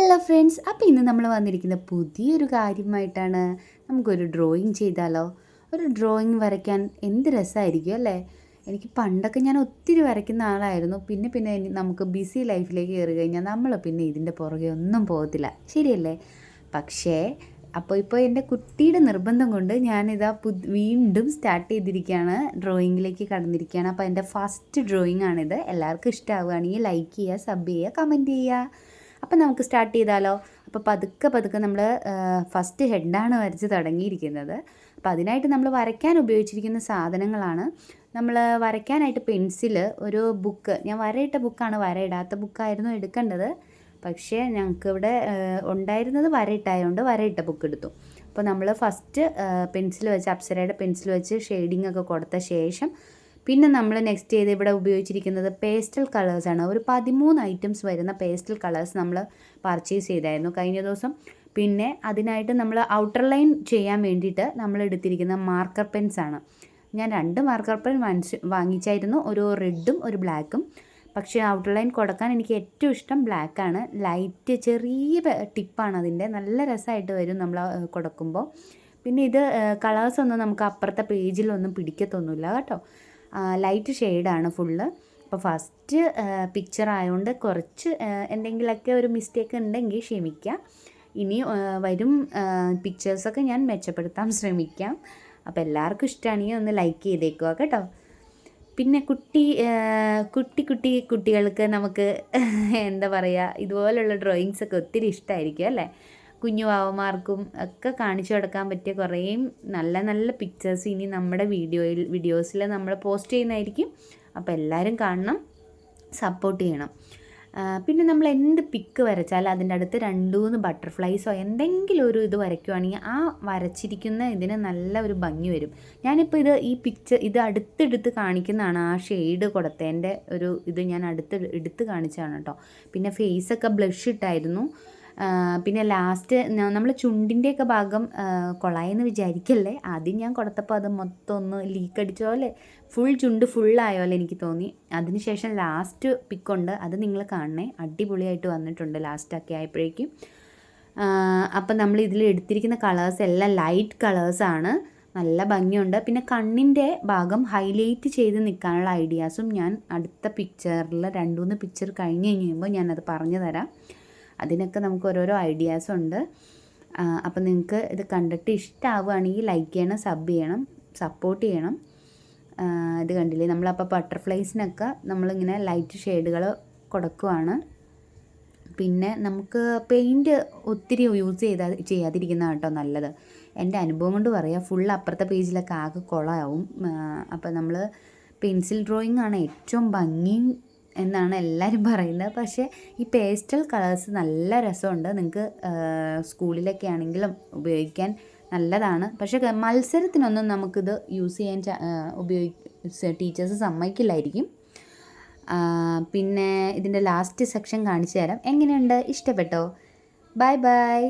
Hello friends, അപ്പോൾ ഇന്ന് നമ്മൾ വന്നിരിക്കുന്ന പുതിയൊരു കാര്യമായിട്ടാണ്. നമുക്കൊരു ഡ്രോയിങ് ചെയ്താലോ? ഒരു ഡ്രോയിങ് വരയ്ക്കാൻ എന്ത് രസമായിരിക്കും അല്ലേ? എനിക്ക് പണ്ടൊക്കെ ഞാൻ ഒത്തിരി വരയ്ക്കുന്ന ആളായിരുന്നു. പിന്നെ നമുക്ക് ബിസി ലൈഫിലേക്ക് കയറി കഴിഞ്ഞാൽ നമ്മൾ പിന്നെ ഇതിൻ്റെ പുറകെ ഒന്നും പോകത്തില്ല, ശരിയല്ലേ? പക്ഷേ ഇപ്പോൾ എൻ്റെ കുട്ടിയുടെ നിർബന്ധം കൊണ്ട് ഞാനിതാ വീണ്ടും സ്റ്റാർട്ട് ചെയ്തിരിക്കുകയാണ്, ഡ്രോയിങ്ങിലേക്ക് കടന്നിരിക്കുകയാണ്. അപ്പോൾ എൻ്റെ ഫസ്റ്റ് ഡ്രോയിങ് ആണിത്. എല്ലാവർക്കും ഇഷ്ടമാവുകയാണെങ്കിൽ ലൈക്ക് ചെയ്യുക, സബ് ചെയ്യുക, കമൻറ്റ് ചെയ്യുക. അപ്പം നമുക്ക് സ്റ്റാർട്ട് ചെയ്താലോ? അപ്പോൾ പതുക്കെ നമ്മൾ ഫസ്റ്റ് ഹെഡാണ് വരച്ച് തുടങ്ങിയിരിക്കുന്നത്. അപ്പോൾ അതിനായിട്ട് നമ്മൾ വരയ്ക്കാൻ ഉപയോഗിച്ചിരിക്കുന്ന സാധനങ്ങളാണ്. നമ്മൾ വരയ്ക്കാനായിട്ട് പെൻസിൽ, ഒരു ബുക്ക്, ഞാൻ വരയിട്ട ബുക്കാണ്, വരയിടാത്ത ബുക്കായിരുന്നു എടുക്കേണ്ടത്. പക്ഷേ ഞങ്ങൾക്കിവിടെ ഉണ്ടായിരുന്നത് വരയിട്ടായതുകൊണ്ട് വരയിട്ട ബുക്ക് എടുത്തു. അപ്പോൾ നമ്മൾ ഫസ്റ്റ് പെൻസിൽ വെച്ച്, അപ്സരയുടെ പെൻസിൽ വെച്ച് ഷെയ്ഡിങ് ഒക്കെ കൊടുത്ത ശേഷം പിന്നെ നമ്മൾ നെക്സ്റ്റ് ചെയ്ത് ഇവിടെ ഉപയോഗിച്ചിരിക്കുന്നത് പേസ്റ്റൽ കളേഴ്സാണ്. ഒരു 13 ഐറ്റംസ് വരുന്ന പേസ്റ്റൽ കളേഴ്സ് നമ്മൾ പർച്ചേസ് ചെയ്തായിരുന്നു കഴിഞ്ഞ ദിവസം. പിന്നെ അതിനായിട്ട് നമ്മൾ ഔട്ടർ ലൈൻ ചെയ്യാൻ വേണ്ടിയിട്ട് നമ്മൾ എടുത്തിരിക്കുന്ന മാർക്കർ പെൻസാണ്. ഞാൻ 2 മാർക്കർ പെൻ വാങ്ങിച്ചായിരുന്നു, ഒരു റെഡും ഒരു ബ്ലാക്കും. പക്ഷേ ഔട്ടർ ലൈൻ കൊടുക്കാൻ എനിക്ക് ഏറ്റവും ഇഷ്ടം ബ്ലാക്കാണ്. ലൈറ്റ് ചെറിയ ടിപ്പാണ് അതിൻ്റെ, നല്ല രസമായിട്ട് വരും നമ്മൾ കൊടുക്കുമ്പോൾ. പിന്നെ ഇത് കളേഴ്സൊന്നും നമുക്ക് അപ്പുറത്തെ പേജിലൊന്നും പിടിക്കത്തൊന്നുമില്ല കേട്ടോ. ലൈറ്റ് ഷെയ്ഡാണ് ഫുള്ള്. അപ്പോൾ ഫസ്റ്റ് പിക്ചർ ആയതുകൊണ്ട് കുറച്ച് എന്തെങ്കിലുമൊക്കെ ഒരു മിസ്റ്റേക്ക് ഉണ്ടെങ്കിൽ ക്ഷമിക്കാം. ഇനി വരും പിക്ചേഴ്സൊക്കെ ഞാൻ മെച്ചപ്പെടുത്താൻ ശ്രമിക്കാം. അപ്പോൾ എല്ലാവർക്കും ഇഷ്ടമാണെങ്കിൽ ഒന്ന് ലൈക്ക് ചെയ്തേക്കുക കേട്ടോ. പിന്നെ കുട്ടികൾക്ക് നമുക്ക് എന്താ പറയുക, ഇതുപോലുള്ള ഡ്രോയിങ്സൊക്കെ ഒത്തിരി ഇഷ്ടമായിരിക്കും അല്ലേ? കുഞ്ഞു വാവമാർക്കും ഒക്കെ കാണിച്ചു കൊടുക്കാൻ പറ്റിയ കുറേ നല്ല പിക്ചേഴ്സ് ഇനി നമ്മുടെ വീഡിയോസിൽ നമ്മൾ പോസ്റ്റ് ചെയ്യുന്നതായിരിക്കും. അപ്പോൾ എല്ലാവരും കാണണം, സപ്പോർട്ട് ചെയ്യണം. പിന്നെ നമ്മൾ എന്ത് പിക്ക് വരച്ചാലും അതിൻ്റെ അടുത്ത് 2-3 ബട്ടർഫ്ലൈസോ എന്തെങ്കിലും ഒരു ഇത് വരയ്ക്കുവാണെങ്കിൽ ആ വരച്ചിരിക്കുന്ന ഇതിന് നല്ല ഒരു ഭംഗി വരും. ഞാനിപ്പോൾ ഇത് അടുത്തെടുത്ത് കാണിക്കുന്നതാണ്. ആ ഷെയ്ഡ് കൊടുത്തതിൻ്റെ ഒരു ഇത് ഞാൻ എടുത്ത് കാണിച്ചതാണ് കേട്ടോ. പിന്നെ ഫേസൊക്കെ ബ്ലഷ് ഇട്ടായിരുന്നു. പിന്നെ ലാസ്റ്റ് നമ്മൾ ചുണ്ടിൻ്റെയൊക്കെ ഭാഗം കൊളായെന്ന് വിചാരിക്കല്ലേ. ആദ്യം ഞാൻ കൊടുത്തപ്പോൾ അത് മൊത്തം ഒന്ന് ലീക്ക് അടിച്ച പോലെ ചുണ്ട് ഫുള്ളായ പോലെ എനിക്ക് തോന്നി. അതിനുശേഷം ലാസ്റ്റ് പിക്കുണ്ട്, അത് നിങ്ങൾ കാണണേ, അടിപൊളിയായിട്ട് വന്നിട്ടുണ്ട് ലാസ്റ്റൊക്കെ ആയപ്പോഴേക്കും. അപ്പം നമ്മൾ ഇതിൽ എടുത്തിരിക്കുന്ന കളേഴ്സ് എല്ലാം ലൈറ്റ് കളേഴ്സാണ്, നല്ല ഭംഗിയുണ്ട്. പിന്നെ കണ്ണിൻ്റെ ഭാഗം ഹൈലൈറ്റ് ചെയ്ത് നിൽക്കാനുള്ള ഐഡിയാസും ഞാൻ അടുത്ത പിക്ചറിൽ 2-3 പിക്ചർ കഴിഞ്ഞ് കഴിയുമ്പോൾ ഞാനത് പറഞ്ഞു തരാം. അതിനൊക്കെ നമുക്ക് ഓരോരോ ഐഡിയാസുണ്ട്. അപ്പോൾ നിങ്ങൾക്ക് ഇത് കണ്ടിട്ട് ഇഷ്ടമാവുകയാണെങ്കിൽ ലൈക്ക് ചെയ്യണം, സബ് ചെയ്യണം, സപ്പോർട്ട് ചെയ്യണം. ഇത് കണ്ടില്ലേ, നമ്മളപ്പോൾ ബട്ടർഫ്ലൈസിനൊക്കെ നമ്മളിങ്ങനെ ലൈറ്റ് ഷെയ്ഡുകൾ കൊടുക്കുവാണ്. പിന്നെ നമുക്ക് പെയിൻറ്റ് ഒത്തിരി യൂസ് ചെയ്യാതിരിക്കുന്നതാണ് കേട്ടോ നല്ലത്. എൻ്റെ അനുഭവം കൊണ്ട് പറയാം, അപ്പുറത്തെ പേജിലൊക്കെ ആകെ കുളമാവും. അപ്പോൾ നമ്മൾ പെൻസിൽ ഡ്രോയിങ് ആണ് ഏറ്റവും ഭംഗിയും എന്നാണ് എല്ലാവരും പറയുന്നത്. പക്ഷേ ഈ പേസ്റ്റൽ കളേഴ്സ് നല്ല രസമുണ്ട്, നിങ്ങൾക്ക് സ്കൂളിലൊക്കെ ആണെങ്കിലും ഉപയോഗിക്കാൻ നല്ലതാണ്. പക്ഷേ മത്സരത്തിനൊന്നും നമുക്കിത് യൂസ് ചെയ്യാൻ ടീച്ചേഴ്സ് സമ്മതിക്കില്ലായിരിക്കും. പിന്നെ ഇതിൻ്റെ ലാസ്റ്റ് സെക്ഷൻ കാണിച്ചു തരാം. എങ്ങനെയുണ്ട്? ഇഷ്ടപ്പെട്ടോ? ബൈ.